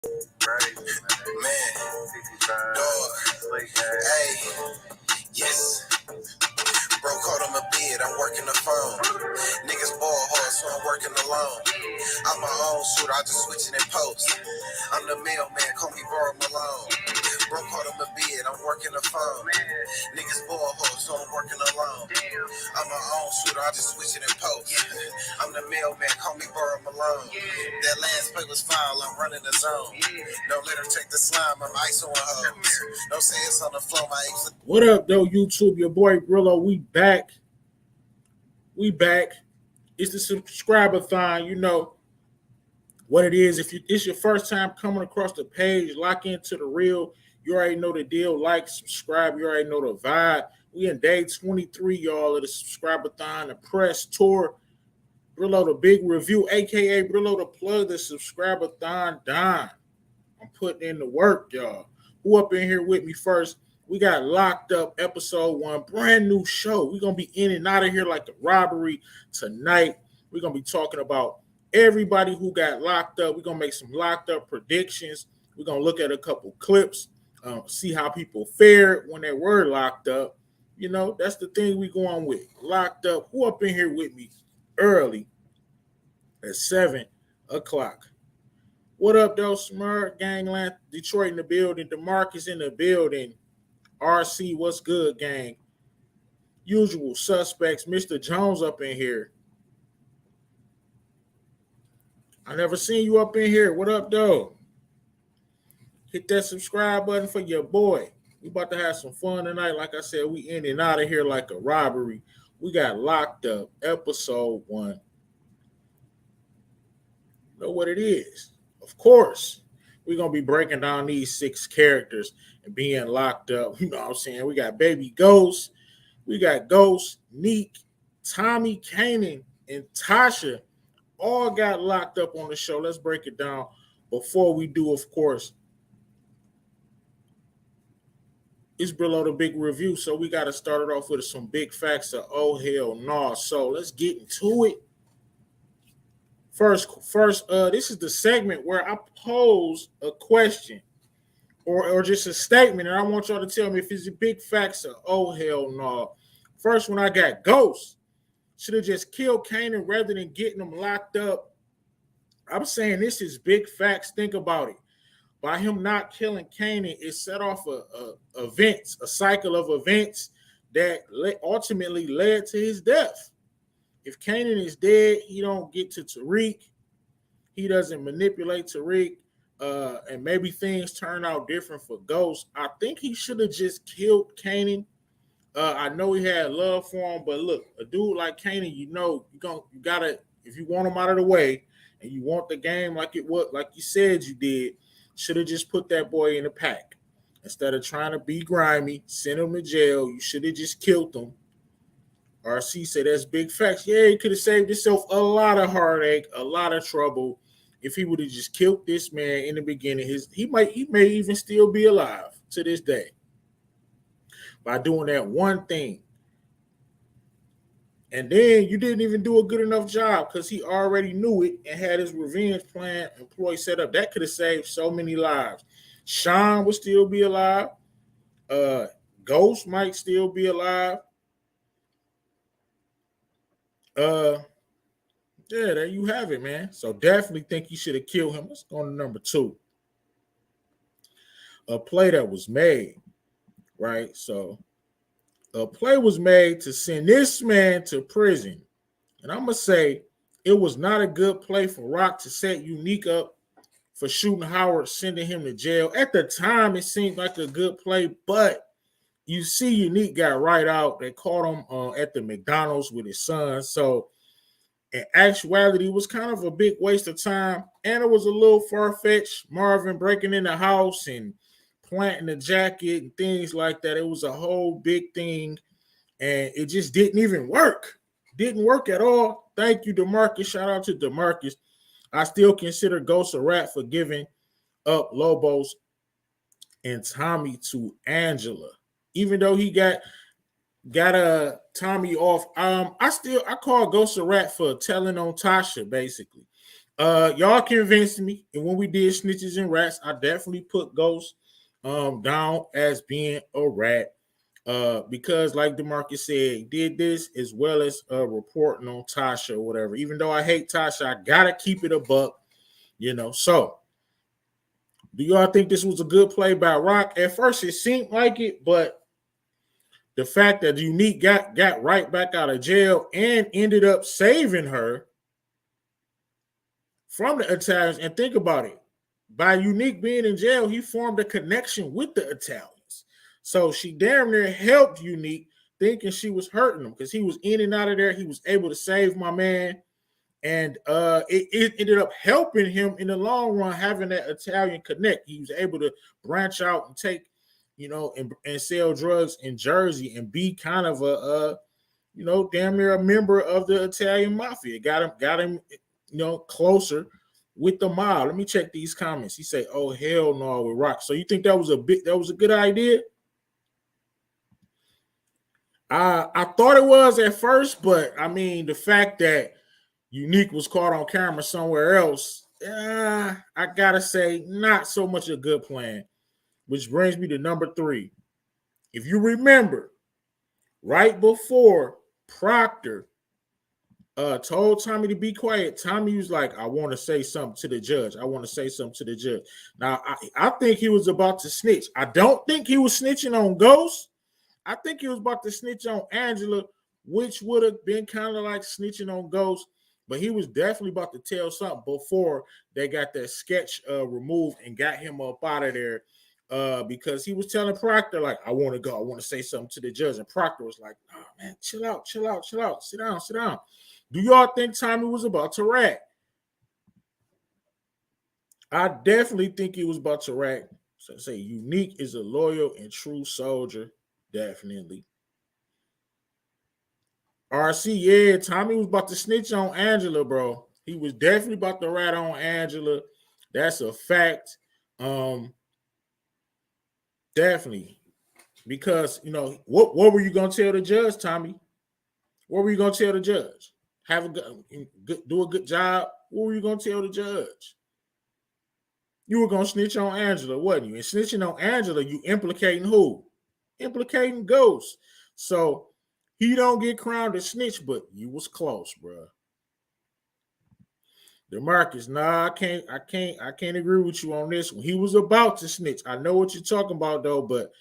Man, dog. Hey, yes. Bro caught on my bed, I'm working the phone. Niggas ball hard, so I'm working alone. I'm my own shooter, I just switching in post. I'm the mailman, call me Burrow Malone. Bro caught on my bed, I'm working the phone. Niggas ball hard, so I'm working alone. I'm my own shooter, I just switching in post. I'm the mailman, call me Burrow Malone. That last play was foul, I'm running the zone. Don't let her take the slime, I'm ice on hoes. Don't say it's on the floor, my ex. What up, though, YouTube? Your boy Grillo, we back. We back. It's the subscriber-thon. You know what it is. If it's your first time coming across the page, lock into the reel. You already know the deal. Like, subscribe. You already know the vibe. We in day 23, y'all, of the subscriber-thon, the press tour. Brillo the big review, a.k.a. Brillo the plug, the subscriber-thon dime. I'm putting in the work, y'all. Who up in here with me first? We got Locked Up, episode 1, brand new show. We're going to be in and out of here like a robbery tonight. We're going to be talking about everybody who got locked up. We're going to make some locked up predictions. We're going to look at a couple clips, see how people fared when they were locked up. You know, that's the thing we going with. Locked up. Who up in here with me early at 7 o'clock? What up, though, Smurf, Gangland, Detroit in the building, DeMarcus in the building, RC, what's good, gang? Usual suspects, Mr. Jones up in here. I never seen you up in here. What up, though? Hit that subscribe button for your boy. We about to have some fun tonight. Like I said, we in and out of here like a robbery. We got Locked Up, episode 1. You know what it is? Of course. We're going to be breaking down these 6 characters and being locked up. You know what I'm saying? We got Baby Ghost. We got Ghost, Neek, Tommy Kanan, and Tasha all got locked up on the show. Let's break it down. Before we do, of course, it's below the big review. So we got to start it off with some big facts of oh hell no. So let's get into it. First, this is the segment where I pose a question or just a statement, and I want y'all to tell me if it's a big facts or oh hell no. First one, I got Ghost. Should have just killed Kanan rather than getting him locked up. I'm saying this is big facts. Think about it. By him not killing Kanan, it set off a cycle of events that ultimately led to his death. If Kanan is dead, he don't get to Tariq. He doesn't manipulate Tariq, and maybe things turn out different for Ghost. I think he should have just killed Kanan. I know he had love for him, but look, a dude like Kanan, you gotta, if you want him out of the way and you want the game like you said you did, should have just put that boy in the pack instead of trying to be grimy, send him to jail. You should have just killed him. RC said that's big facts. Yeah, he could have saved himself a lot of heartache, a lot of trouble if he would have just killed this man in the beginning. He may even still be alive to this day by doing that one thing. And then you didn't even do a good enough job because he already knew it and had his revenge plan employee set up. That could have saved so many lives. Sean would still be alive. Ghost might still be alive. Yeah, there you have it, man. So definitely think you should have killed him. Let's go on to number 2. A play that was made, right? So a play was made to send this man to prison. And I'm going to say it was not a good play for Rock to set Unique up for shooting Howard, sending him to jail. At the time, it seemed like a good play, but you see Unique got right out. They caught him at the McDonald's with his son. So in actuality, it was kind of a big waste of time. And it was a little far-fetched. Marvin breaking in the house and planting the jacket and things like that. It was a whole big thing. And it just didn't even work. Didn't work at all. Thank you, DeMarcus. Shout out to DeMarcus. I still consider Ghost a rat for giving up Lobos and Tommy to Angela. Even though he got Tommy off. I call Ghost a rat for telling on Tasha, basically. Y'all convinced me, and when we did Snitches and Rats, I definitely put Ghost down as being a rat. Because like DeMarcus said, he did this as well as reporting on Tasha or whatever. Even though I hate Tasha, I gotta keep it a buck, So, do y'all think this was a good play by Rock? At first, it seemed like it, but the fact that Unique got right back out of jail and ended up saving her from the Italians, and think about it, by Unique being in jail, he formed a connection with the Italians. So she damn near helped Unique, thinking she was hurting him because he was in and out of there. He was able to save my man. And it ended up helping him in the long run, having that Italian connect. He was able to branch out and take, and sell drugs in Jersey and be kind of a damn near a member of the Italian mafia. Got him, closer with the mob. Let me check these comments. He said, "Oh hell no, with Rock." So you think that was a good idea? I thought it was at first, but I mean the fact that Unique was caught on camera somewhere else, I gotta say, not so much a good plan. Which brings me to number 3. If you remember, right before Proctor told Tommy to be quiet, Tommy was like, "I want to say something to the judge. I want to say something to the judge." Now, I think he was about to snitch. I don't think he was snitching on Ghost. I think he was about to snitch on Angela, which would have been kind of like snitching on Ghost. But he was definitely about to tell something before they got that sketch removed and got him up out of there, because he was telling Proctor, like, "I want to go. I want to say something to the judge." And Proctor was like, "Oh, man, chill out. Sit down. Do y'all think Tommy was about to rat? I definitely think he was about to rat. So say Unique is a loyal and true soldier. Definitely. RC, yeah, Tommy was about to snitch on Angela, bro. He was definitely about to rat on Angela. That's a fact. Definitely. Because, what were you going to tell the judge, Tommy? What were you going to tell the judge? Do a good job? What were you going to tell the judge? You were going to snitch on Angela, wasn't you? And snitching on Angela, you implicating who? Implicating Ghost. So he don't get crowned a snitch, but you was close, bro. DeMarcus, nah, I can't agree with you on this one. He was about to snitch. I know what you're talking about, though, but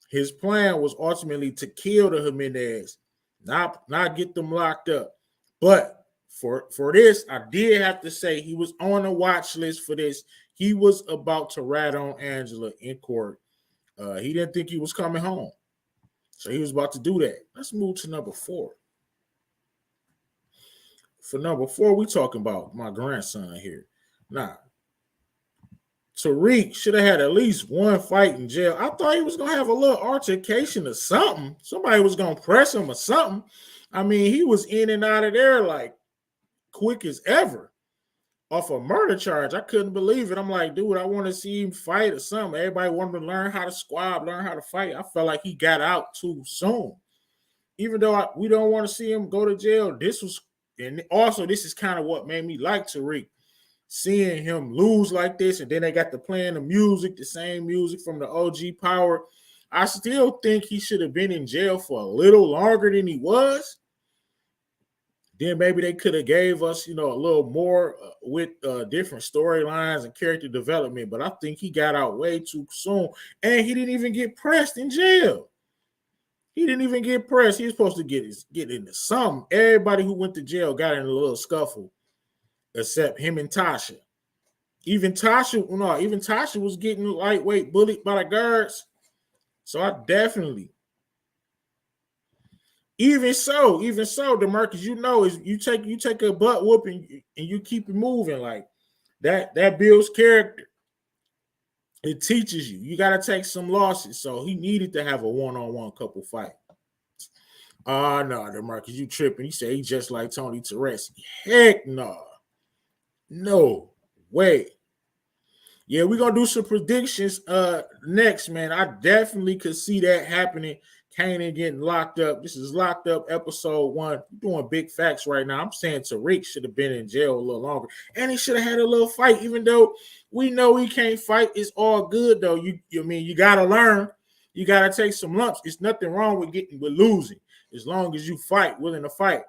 his plan was ultimately to kill the Jimenez, not get them locked up. But for this, I did have to say he was on the watch list for this. He was about to rat on Angela in court. He didn't think he was coming home. So he was about to do that. Let's move to number 4. For number 4, we talking about my grandson here. Nah. Tariq should have had at least one fight in jail. I thought he was going to have a little altercation or something. Somebody was going to press him or something. I mean, he was in and out of there like quick as ever off a murder charge. I couldn't believe it. I'm like, dude, I want to see him fight or something. Everybody wanted to learn how to squab, learn how to fight. I felt like he got out too soon. Even though we don't want to see him go to jail, this is kind of what made me like Tariq. Seeing him lose like this, and then they got to playing the music, the same music from the OG Power. I still think he should have been in jail for a little longer than he was. Then maybe they could have gave us, a little more with different storylines and character development. But I think he got out way too soon, and he didn't even get pressed in jail. He didn't even get pressed. He was supposed to get into something. Everybody who went to jail got in a little scuffle, except him and Tasha. Even Tasha was getting lightweight bullied by the guards. So I definitely. Even so, DeMarcus, is you take a butt whooping and you keep it moving like that. That builds character. It teaches you. You got to take some losses. So he needed to have a one-on-one couple fight. No, DeMarcus, you tripping. He said he just like Tony Torres. Heck no. No way. Yeah, we're going to do some predictions next, man. I definitely could see that happening. Kanan getting locked up. This is Locked Up episode 1. I'm doing big facts right now. I'm saying Tariq should have been in jail a little longer. And he should have had a little fight, even though we know he can't fight. It's all good, though. You got to learn. You got to take some lumps. It's nothing wrong with losing as long as you fight, willing to fight.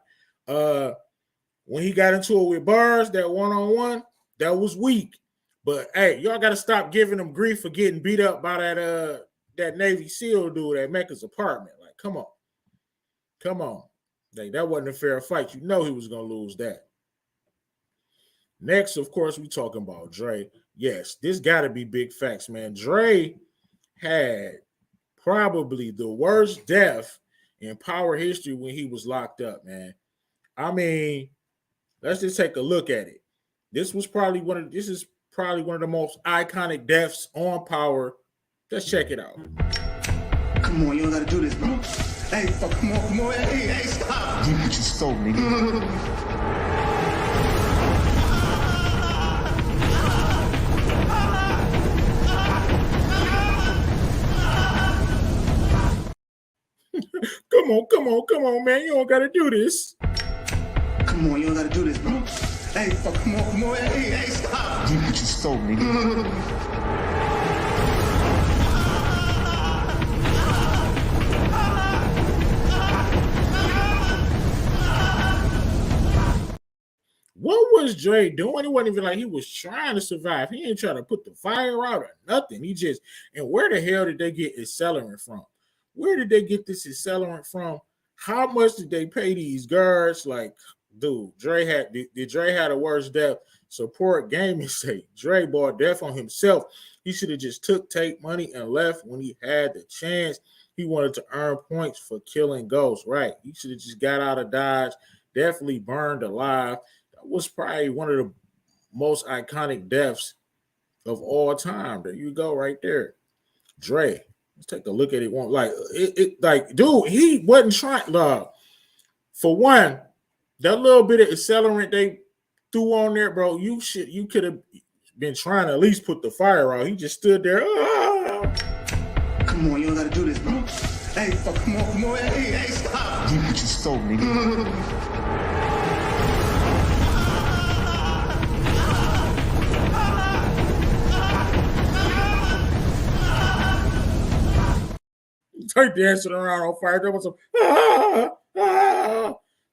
When he got into it with Bars, that one-on-one, that was weak. But, hey, y'all got to stop giving him grief for getting beat up by that Navy SEAL dude at Mecca's apartment. Like, come on. Come on. Like, that wasn't a fair fight. You know he was going to lose that. Next, of course, we talking about Dre. Yes, this got to be big facts, man. Dre had probably the worst death in Power history when he was locked up, man. I mean, let's just take a look at it. This is probably one of the most iconic deaths on Power. Let's check it out. Come on, you don't gotta do this, bro. Hey, fuck, come on. Hey, stop. You just stole me. Come on, man. You don't gotta do this. Come on, you don't gotta do this, bro. Hey, fuck, come on. Hey, stop. You just stole me. What was Dre doing? It wasn't even like he was trying to survive. He ain't trying to put the fire out or nothing. And where the hell did they get accelerant from? Where did they get this accelerant from? How much did they pay these guards? Like, dude, did Dre had a worse death? Support gaming sake. Dre bought death on himself. He should have just take money and left when he had the chance. He wanted to earn points for killing ghosts, right? He should have just got out of Dodge, definitely burned alive. That was probably one of the most iconic deaths of all time. There you go, right there. Dre. Let's take a look at it. Like, dude, he wasn't trying. For one, that little bit of accelerant they threw on there, bro. You could have been trying to at least put the fire out. He just stood there. Come on, you don't gotta do this, bro. Hey, fuck, come on. Hey, stop. You just stole me. Start dancing around on fire. There was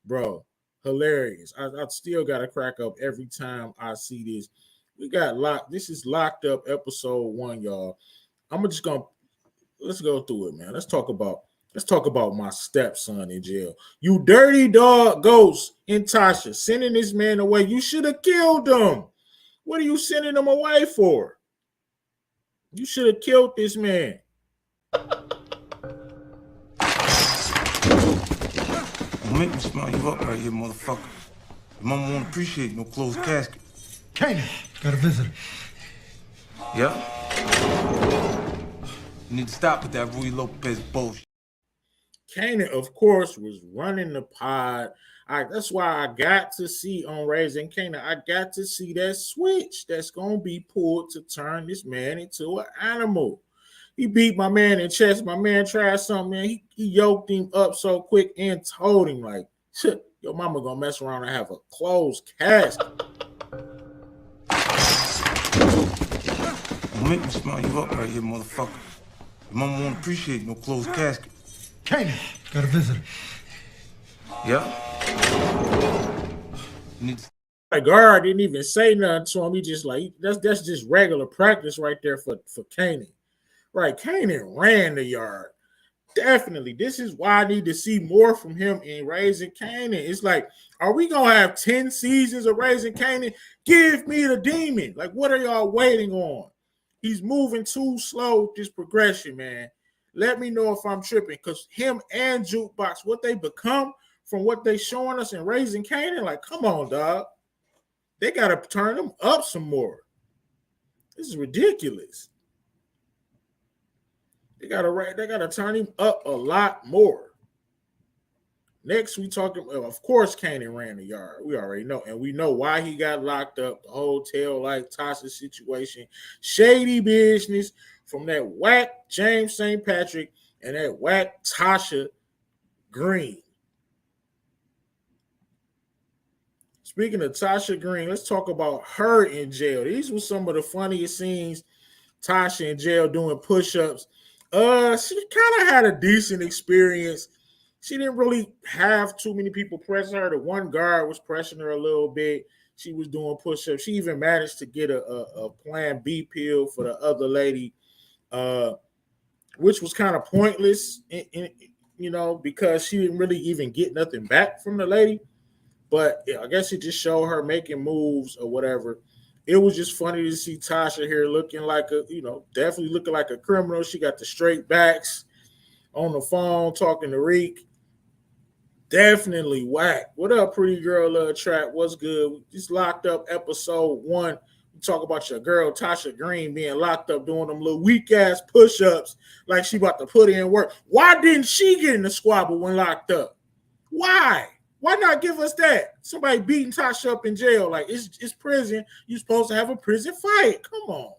bro, hilarious. I still got to crack up every time I see this. We got locked. This is Locked Up episode 1, y'all. Let's go through it, man. Let's talk about my stepson in jail. You dirty dog Ghost and Tasha sending this man away. You should have killed him. What are you sending him away for? You should have killed this man. Don't make me smile you up right here, motherfucker. Your mama won't appreciate no closed casket. Kanan, got a visitor. Yeah? You need to stop with that Rui Lopez bullshit. Kanan, of course, was running the pod. That's why I got to see on Raising Kanan. I got to see that switch that's going to be pulled to turn this man into an animal. He beat my man in chest. My man tried something, man. He yoked him up so quick and told him, like, your mama gonna mess around and have a closed casket. Don't make me smile you up right here, motherfucker. Your mama won't appreciate no closed casket. Kanan, got a visitor. Yeah? You need to... My guard didn't even say nothing to him. He just like, that's just regular practice right there for Kanan. Right, Kanan ran the yard. Definitely. This is why I need to see more from him in Raising Kanan. It's like, are we going to have 10 seasons of Raising Kanan? Give me the demon. Like, what are y'all waiting on? He's moving too slow with this progression, man. Let me know if I'm tripping, because him and Jukebox, what they become from what they showing us in Raising Kanan, like, come on, dog. They got to turn them up some more. This is ridiculous. They gotta turn him up a lot more. Next, we talking. Of course, Kanan ran the yard. We already know, and we know why he got locked up. The hotel like Tasha situation, shady business from that whack James St. Patrick and that whack Tasha Green. Speaking of Tasha Green, let's talk about her in jail. These were some of the funniest scenes. Tasha in jail doing push-ups. She kind of had a decent experience. She didn't really have too many people pressing her. The one guard was pressing her a little bit. She was doing push-ups. She even managed to get a Plan B pill for the other lady, which was kind of pointless, because she didn't really even get nothing back from the lady. But I guess it just showed her making moves or whatever. It was just funny to see Tasha here looking like definitely looking like a criminal. She got the straight backs on the phone talking to Reek. Definitely whack. What up, pretty girl trap? What's good? We just locked up episode 1. We talk about your girl Tasha Green being locked up doing them little weak ass push-ups like she about to put in work. Why didn't she get in the squabble when locked up? Why? Why not give us that? Somebody beating Tasha up in jail. Like, it's prison. You're supposed to have a prison fight. Come on.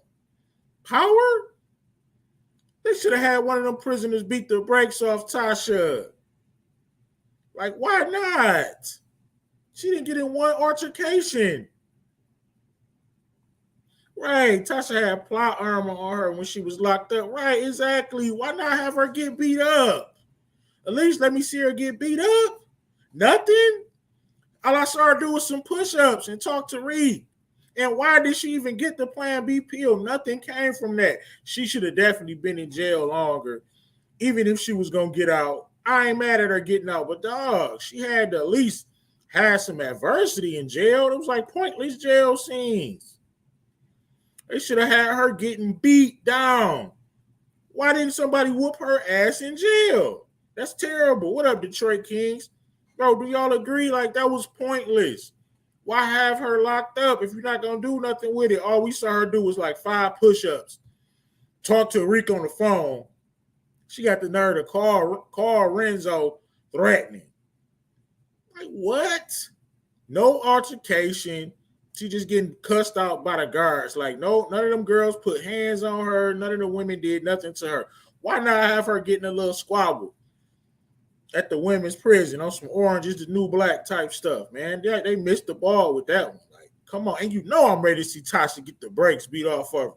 Power? They should have had one of them prisoners beat the brakes off Tasha. Like, why not? She didn't get in one altercation. Right. Tasha had plot armor on her when she was locked up. Right, exactly. Why not have her get beat up? At least let me see her get beat up. Nothing? All I saw her do was some push-ups and talk to Reed. And why did she even get the Plan B pill? Nothing came from that. She should have definitely been in jail longer, even if she was going to get out. I ain't mad at her getting out, but dog, she had to at least have some adversity in jail. It was like pointless jail scenes. They should have had her getting beat down. Why didn't somebody whoop her ass in jail? That's terrible. What up, Detroit Kings? Bro, do y'all agree? Like, that was pointless. Why have her locked up if you're not going to do nothing with it? All we saw her do was like 5 push-ups. Talk to Rick on the phone. She got the nerve to call Renzo threatening. Like, what? No altercation. She just getting cussed out by the guards. Like, no, none of them girls put hands on her. None of the women did nothing to her. Why not have her getting a little squabble at the women's prison on some Orange is the New Black type stuff, man? They missed the ball with that one. Like, come on. And I'm ready to see Tasha get the brakes beat off of her.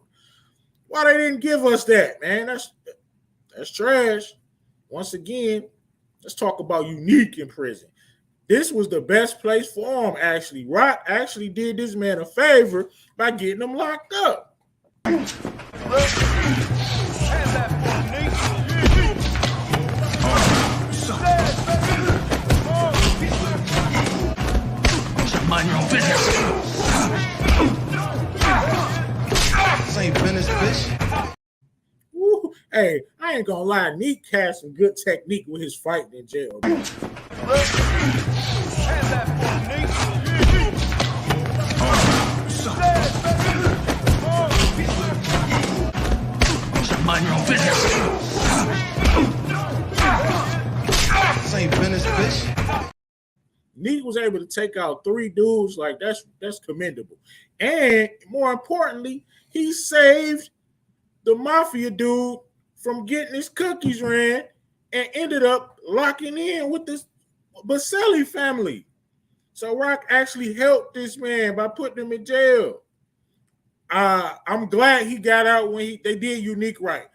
Why they didn't give us that, man? That's trash. Once again, let's talk about Unique in prison. This was the best place for him, actually. Rock actually did this man a favor by getting him locked up. Mind your own business. This ain't business, bitch. Woo. Hey, I ain't gonna lie. Neek had some good technique with his fighting in jail. Mind your own business. This ain't business, bitch. Neek was able to take out 3 dudes. Like, that's commendable. And more importantly, he saved the mafia dude from getting his cookies ran and ended up locking in with this Baselli family. So Rock actually helped this man by putting him in jail. I'm glad he got out when they did Unique right.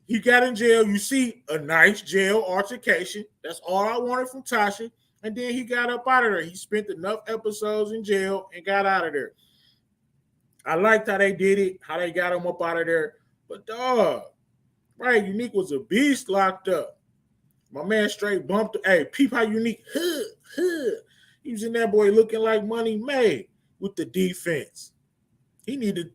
He got in jail. You see a nice jail altercation. That's all I wanted from Tasha. And then he got up out of there. He spent enough episodes in jail and got out of there. I liked how they did it, how they got him up out of there. But dog, right, Unique was a beast locked up. My man straight bumped. Hey, peep how Unique. He was in that boy looking like Money Made with the defense. He needed.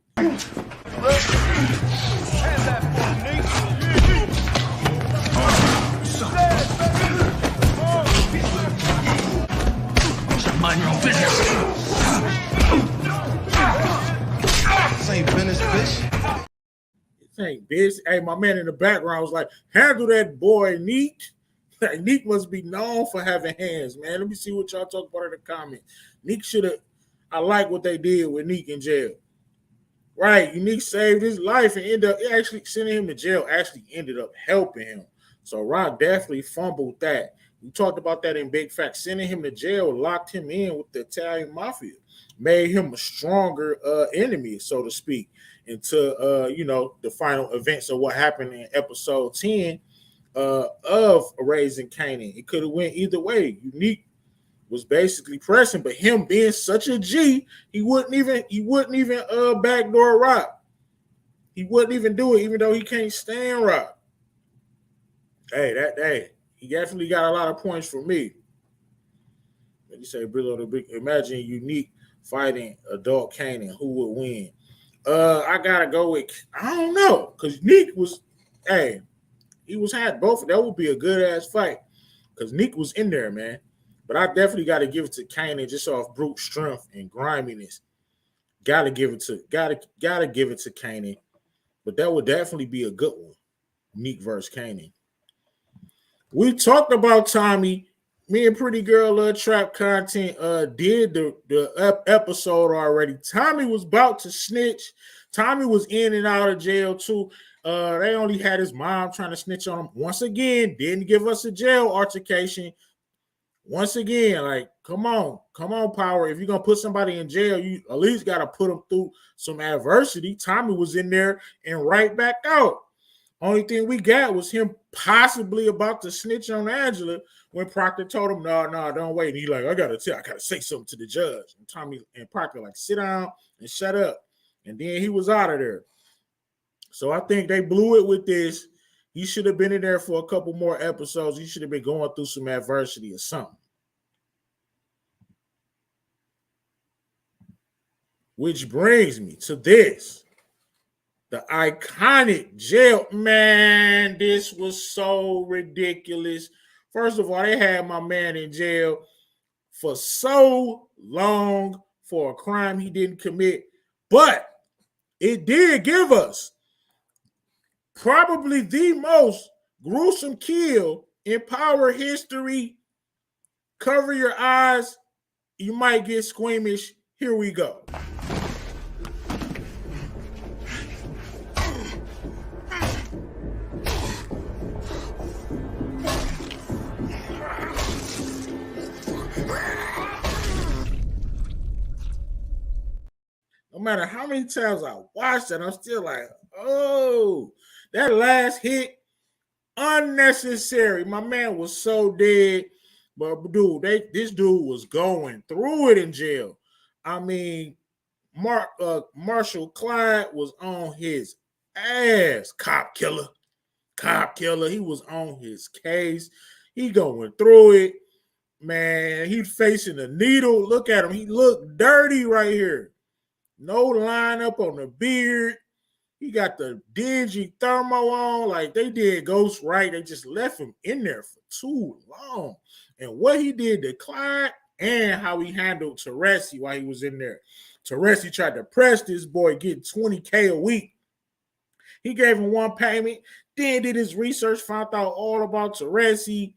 Mind your own business. This ain't business, bitch. This ain't biz. Hey, my man in the background was like, handle that boy, Neek. Neek must be known for having hands, man. Let me see what y'all talk about in the comments. Neek should have. I like what they did with Neek in jail. Right, Unique saved his life and ended up actually sending him to jail. Actually ended up helping him. So Rock definitely fumbled that. We talked about that in Big Facts. Sending him to jail locked him in with the Italian mafia, made him a stronger enemy, so to speak, into the final events of what happened in episode 10 of Raising Kanan. It could have went either way. Unique was basically pressing, but him being such a G, he wouldn't even backdoor Rock. He wouldn't even do it, even though he can't stand Rock. Hey, he definitely got a lot of points for me. Like you say, Brillo the Big. Imagine Unique fighting Adult Kanan. Who would win? I gotta go with, I don't know, because Neek was, he was had both. That would be a good ass fight because Neek was in there, man. But I definitely got to give it to Kanan just off brute strength and griminess. Gotta give it to Kanan. But that would definitely be a good one. Neek versus Kanan. We talked about Tommy. Me and Pretty Girl Love Trap Content did the episode already. Tommy was about to snitch. Tommy was in and out of jail too. They only had his mom trying to snitch on him. Once again, didn't give us a jail altercation. Once again, like, come on, Power. If you're going to put somebody in jail, you at least got to put them through some adversity. Tommy was in there and right back out. Only thing we got was him possibly about to snitch on Angela when Proctor told him, no, don't wait. And he's like, I gotta say something to the judge. And Tommy and Proctor like, sit down and shut up. And then he was out of there. So I think they blew it with this. He should have been in there for a couple more episodes. He should have been going through some adversity or something. Which brings me to this. The iconic jail. Man, this was so ridiculous. First of all, they had my man in jail for so long for a crime he didn't commit. But it did give us probably the most gruesome kill in Power history. Cover your eyes. You might get squeamish. Here we go. No matter how many times I watched it, I'm still like, oh, that last hit, unnecessary. My man was so dead. But dude, this dude was going through it in jail. I mean, Marshall Clyde was on his ass. Cop killer. He was on his case. He going through it. Man, he's facing a needle. Look at him. He looked dirty right here. No line up on the beard. He got the dingy thermo on. Like, they did Ghost right. They just left him in there for too long. And what he did to Clyde and how he handled Teresi while he was in there. Teresi tried to press this boy, getting $20K a week. He gave him one payment, then did his research, found out all about Teresi,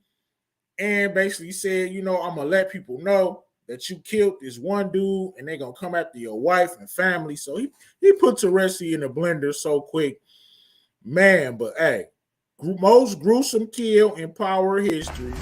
and basically said, I'm going to let people know that you killed this one dude and they're going to come after your wife and family. So he put Teresi in the blender so quick. Man, but hey, most gruesome kill in Power history.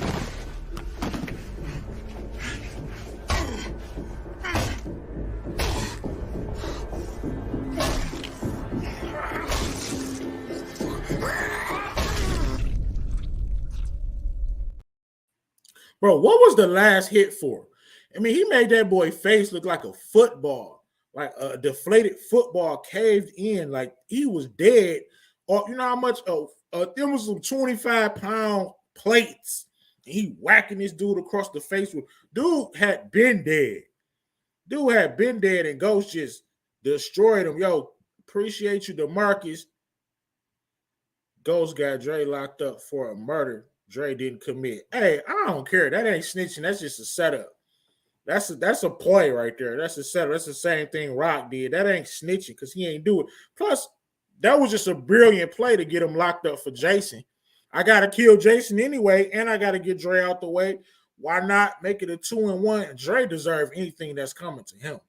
Bro, what was the last hit for? I mean, he made that boy face look like a football, like a deflated football caved in, like he was dead. Or you know how much? There was some 25-pound plates, and he whacking this dude across the face with. Dude had been dead. And Ghost just destroyed him. Yo, appreciate you, DeMarcus. Ghost got Dre locked up for a murder Dre didn't commit. Hey, I don't care. That ain't snitching. That's just a setup. That's a play right there. That's a setup. That's the same thing Rock did. That ain't snitching because he ain't do it. Plus, that was just a brilliant play to get him locked up for Jason. I got to kill Jason anyway, and I got to get Dre out the way. Why not make it a 2-1? Dre deserve anything that's coming to him.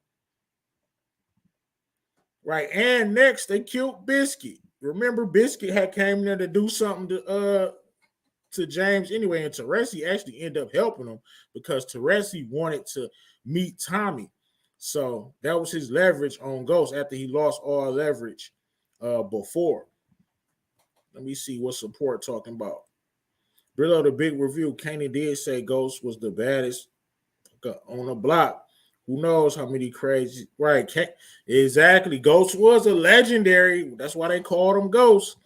Right, and next, they killed Biscuit. Remember, Biscuit had came there to do something to to James anyway, and Teresi actually ended up helping him because Teresi wanted to meet Tommy. So that was his leverage on Ghost after he lost all leverage before. Let me see what support talking about. Brillo, the big review, Kanan did say Ghost was the baddest on the block. Who knows how many crazy, right? Exactly. Ghost was a legendary. That's why they called him Ghost.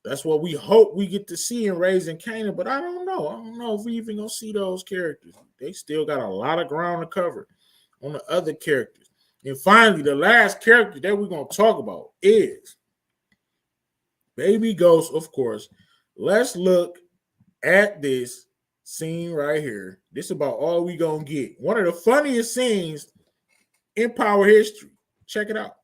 That's what we hope we get to see in Raising Kanan, but I don't know. I don't know if we even gonna see those characters. They still got a lot of ground to cover on the other characters. And finally, the last character that we're gonna talk about is Baby Ghost, of course. Let's look at this scene right here. This is about all we gonna get. One of the funniest scenes in Power history. Check it out.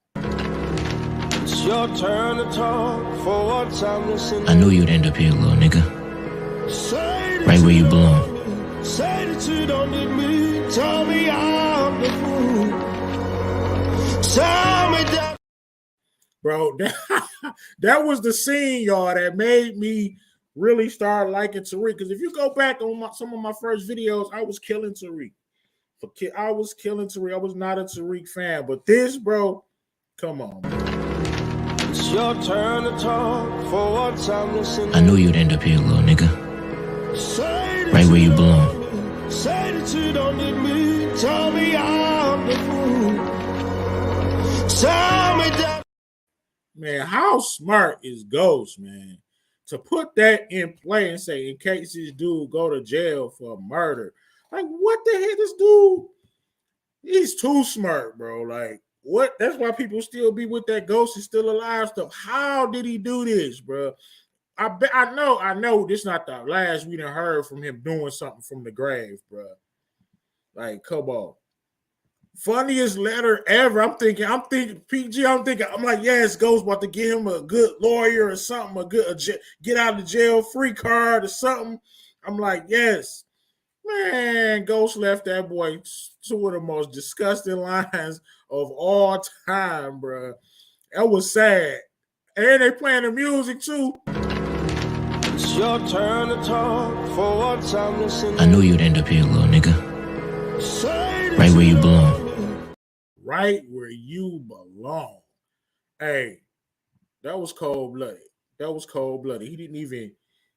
It's your turn to talk for what I'm listening. I knew you'd end up here, little nigga. Right where you belong. Say that you don't need me. Tell me I'm the fool. Tell me that. Bro, that was the scene, y'all, that made me really start liking Tariq. Because if you go back on some of my first videos, I was killing Tariq. I was killing Tariq. I was not a Tariq fan. But this, bro, come on, man. It's your turn to talk for what I'm listening. I knew you'd end up here, little nigga. Right where you belong. Say that you don't need me. Tell me I'm the fool. Tell me that. Man, how smart is Ghost, man, to put that in play and say, in case this dude go to jail for murder. Like, what the heck? This dude, he's too smart, bro. Like, what? That's why people still be with that Ghost is still alive stuff. How did he do this, bro? I know this is not the last we done heard from him doing something from the grave, bro. Like, come on. Funniest letter ever. I'm thinking PG. I'm like, yes, Ghost about to get him a good lawyer or something, get out of jail free card or something. I'm like, yes, man. Ghost left that boy two of the most disgusting lines of all time, bro. That was sad. And they playing the music too. It's your turn to talk for what I'm listening. I knew you'd end up here, little nigga. Right where you belong. Right where you belong. Hey, that was cold-blooded. That was cold-blooded. He didn't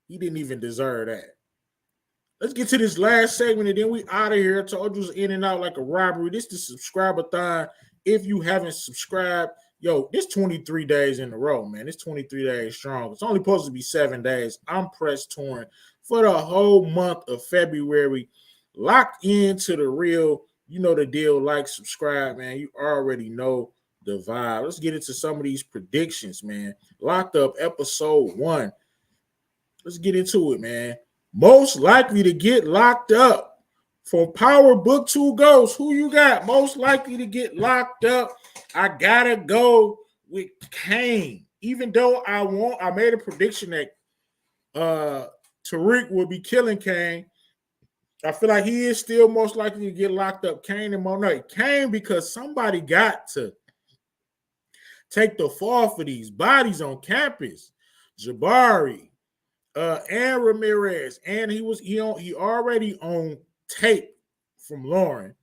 even deserve that. Let's get to this last segment and then we out of here. I told you it was in and out like a robbery. This is the subscribe-a-thon. If you haven't subscribed, yo, this 23 days in a row, man. It's 23 days strong. It's only supposed to be 7 days. I'm press touring for the whole month of February. Locked into the real. You know the deal. Like, subscribe, man. You already know the vibe. Let's get into some of these predictions, man. Locked Up episode 1. Let's get into it, man. Most likely to get locked up from Power Book 2 Ghost. Who you got most likely to get locked up? I gotta go with Kane. Even though I made a prediction that Tariq will be killing Kane. I feel like he is still most likely to get locked up. Kane and Monet. Kane, because somebody got to take the fall for these bodies on campus. Jabari, and Ramirez, and he already on tape from Lauren.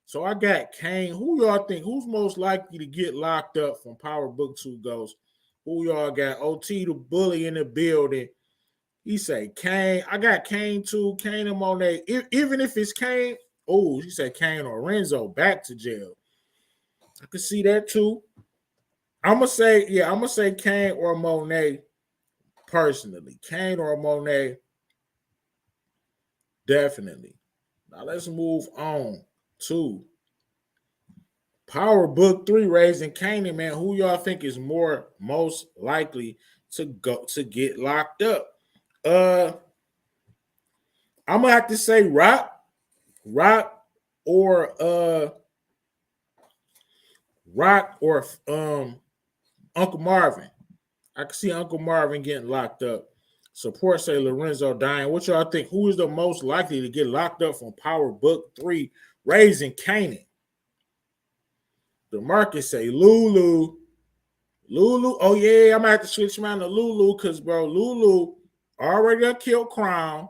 So I got Kane. Who y'all think? Who's most likely to get locked up from Power Book 2 Ghost? Who y'all got? OT the bully in the building. He say Kane. I got Kane too. Kane and Monet. Even if it's Kane, oh, he said Kane or Renzo back to jail. I could see that too. I'm gonna say Kane or Monet personally. Kane or Monet, definitely. Now let's move on to Power Book 3 Raising Kanan, man. Who y'all think is most likely to get locked up? I'm gonna have to say Rock or Uncle Marvin. I can see Uncle Marvin getting locked up. Support say Lorenzo dying. What y'all think? Who is the most likely to get locked up from Power Book 3 Raising Kanan? DeMarcus say Lulu. Oh yeah, I might have to switch around to Lulu because bro, Lulu already done killed Crown,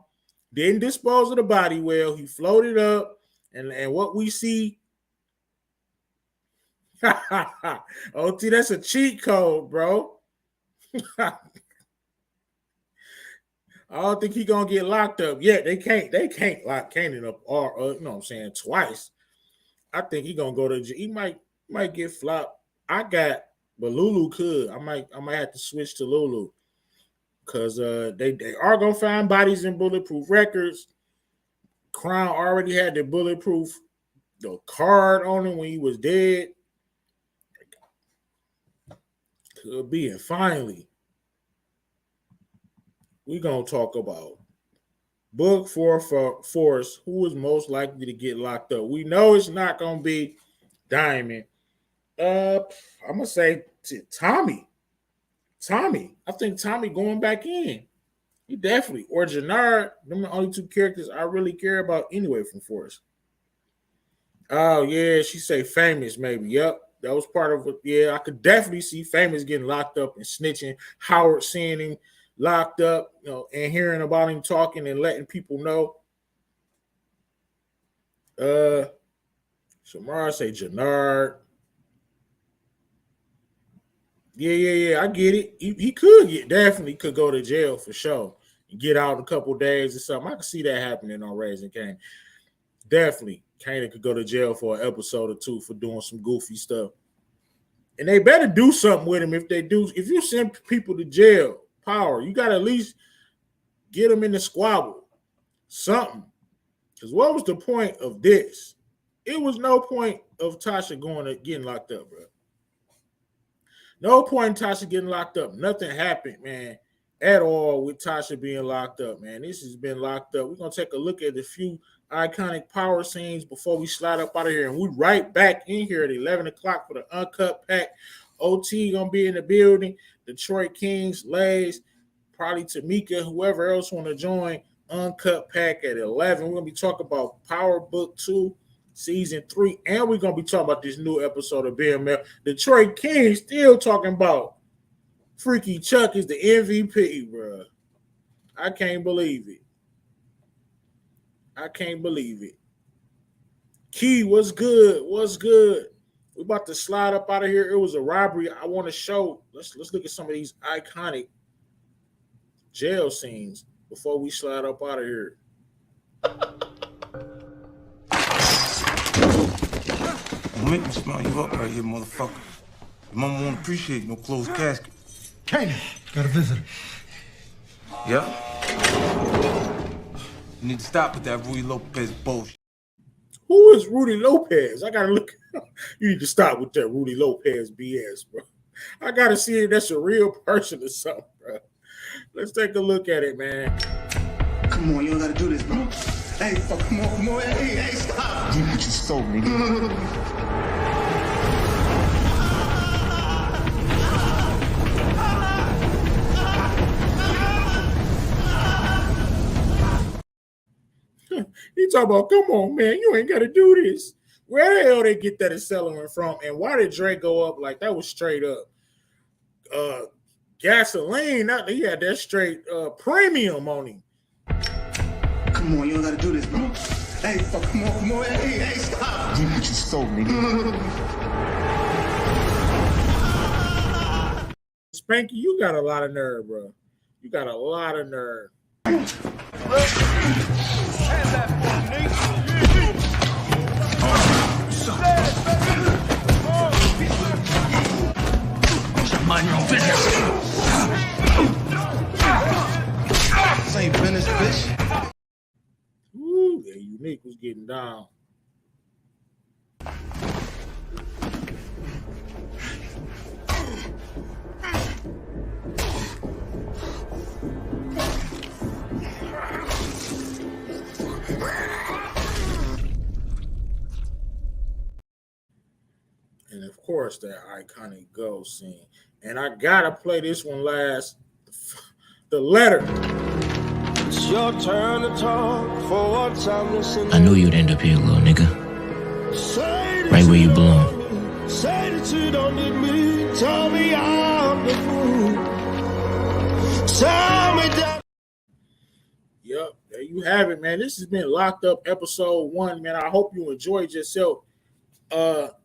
didn't dispose of the body well. He floated up, and what we see. OT, that's a cheat code, bro. I don't think he's gonna get locked up yet. They can't lock Kanan up or you know what I'm saying, twice. I think he's gonna go to jail. He might get flopped. But Lulu could. I might have to switch to Lulu. Because they are gonna find bodies in Bulletproof Records. Crown already had the Bulletproof card on him when he was dead. Could be. And finally, we're gonna talk about Book 4 for Force, who is most likely to get locked up. We know it's not gonna be Diamond. I'm gonna say Tommy. I think Tommy going back in. He definitely. Or Jannard. Them the only two characters I really care about anyway from Force. Oh, yeah. She say Famous, maybe. Yep. That was part of it. Yeah, I could definitely see Famous getting locked up and snitching. Howard seeing him locked up, and hearing about him talking and letting people know. Shamar say Jannard. Yeah, I get it. He definitely could go to jail for sure and get out in a couple days or something. I can see that happening on Raising Kanan. Definitely, Kanan could go to jail for an episode or two for doing some goofy stuff. And they better do something with him if they do. If you send people to jail, Power, you got to at least get them in the squabble. Something. Because what was the point of this? It was no point of Tasha getting locked up, bro. No point in Tasha getting locked up. Nothing happened, man, at all with Tasha being locked up, man. This has been locked up. We're going to take a look at a few iconic Power scenes before we slide up out of here. And we right back in here at 11 o'clock for the Uncut Pack. OT going to be in the building. Detroit Kings, Lays, probably Tamika, whoever else want to join Uncut Pack at 11. We're going to be talking about Power Book 2. Season 3, and we're gonna be talking about this new episode of BML. Detroit Kings still talking about Freaky Chuck is the MVP, bro. I can't believe it. Key, what's good? We about to slide up out of here. It was a robbery. I want to show. Let's look at some of these iconic jail scenes before we slide up out of here. Don't make me smile you up right here, motherfucker. Your mama won't appreciate no closed casket. Kanan, got a visitor. Yeah? You need to stop with that Rudy Lopez bullshit. Who is Rudy Lopez? I gotta look. You need to stop with that Rudy Lopez BS, bro. I gotta see if that's a real person or something, bro. Let's take a look at it, man. Come on, you don't gotta do this, bro. Hey, fuck, come on. Hey, stop. You just stole me. He talking about, come on, man, you ain't got to do this. Where the hell they get that accelerant from? And why did Drake go up like that? Was straight up gasoline. He had that straight premium on him. Come on, you don't got to do this, bro. Hey, fuck, come on. Hey, stop. You just stole me. Spanky, you got a lot of nerve, bro. You got a lot of nerve. Mind your own business. This ain't business, bitch. Ooh, yeah, Unique was getting down. And of course, that iconic ghost scene. And I gotta play this one last. The letter. It's your turn to talk for once I'm listening. I knew you'd end up here, little nigga. Right where you belong. Say that you don't need me. Tell me I'm the fool. Tell me that. you have it, man. This has been Locked Up episode 1, man. I hope you enjoyed yourself.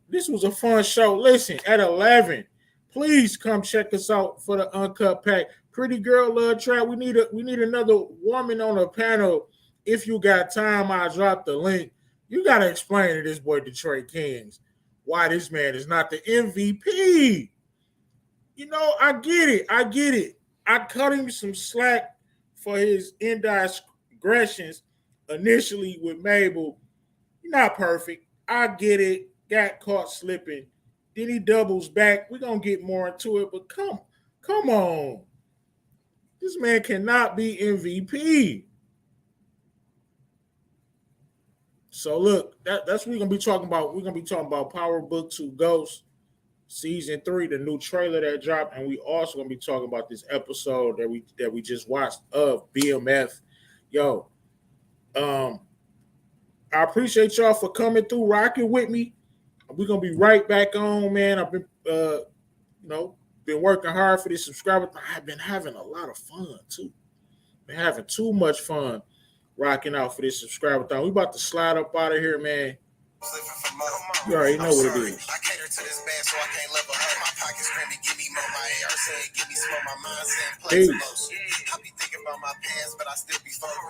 This was a fun show. Listen, at 11, please come check us out for the Uncut Pack. Pretty Girl Love Trap. We need another woman on the panel. If you got time, I'll drop the link. You got to explain to this boy Detroit Kings why this man is not the MVP. You know, I get it. I cut him some slack for his indiscretions initially with Mabel. He's not perfect. I get it. Got caught slipping. Then he doubles back. We're going to get more into it, but come on. This man cannot be MVP. So look, that's what we're gonna be talking about. We're gonna be talking about Power Book 2 Ghost Season 3, the new trailer that dropped, and we also gonna be talking about this episode that we just watched of BMF. Yo, I appreciate y'all for coming through, rocking with me. We're gonna be right back on, man. I've been been working hard for this subscriber. I've been having a lot of fun too. Been having too much fun rocking out for this subscriber thing. We about to slide up out of here, man. You already know what it is. I cater to this band, so I can't love her. My pockets screaming, give me more. My AR saying, give me some. My mind saying, play some. I be thinking about my past, but I still be focused.